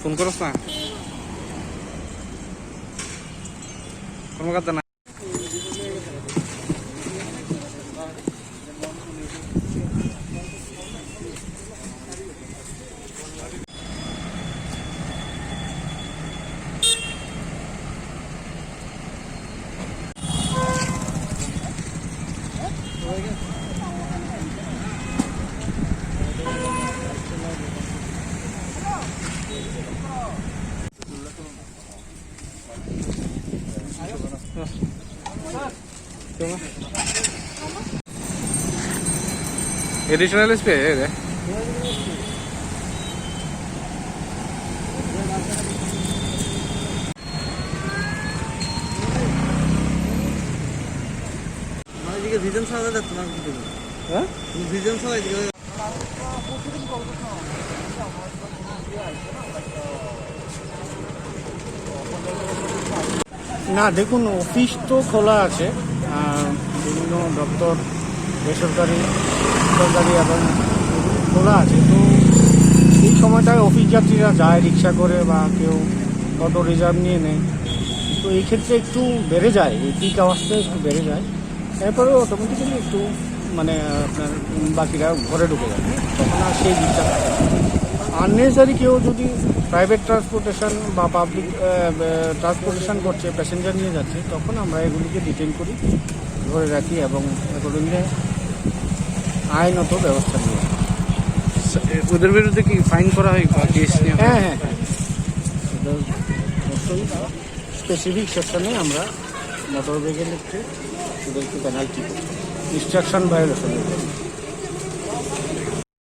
phone করছ না কর্মকর্তা না एडिशनल इस पे है ভিজন ছাড়া যাচ্ছে না হ্যাঁ ভিজন ছাড়া না দেখুন অফিস তো খোলা আছে বিভিন্ন দপ্তর বেসরকারি সরকারি এবং খোলা আছে তো এই সময়টায় অফিস যাত্রীরা যায় রিক্সা করে বা কেউ অটো রিজার্ভ নিয়ে নেয় তো এই ক্ষেত্রে একটু বেড়ে যায় এই পিক আওয়ার্সটা একটু বেড়ে যায় এরপরেও অটোমেটিক্যালি একটু মানে আপনার বাকিরা ঘরে ঢুকে যায় তখন আর সেই দিকটা আননেসারি কেউ যদি প্রাইভেট ট্রান্সপোর্টেশন বা পাবলিক ট্রান্সপোর্টেশন করছে প্যাসেঞ্জার নিয়ে যাচ্ছে তখন আমরা এগুলিকে ডিটেইন করি ধরে রাখি এবং এগুলিকে আইনত ব্যবস্থা নিই ওদের বিরুদ্ধে কি ফাইন করা হয় বা কেস নেওয়া হ্যাঁ হ্যাঁ হ্যাঁ অবশ্যই স্পেসিফিক সেকশনে আমরা মোটর ভেহিকেল ক্ষেত্রে ওদেরকে পেনাল্টি করি ইনস্ট্রাকশন ভায়োলেশন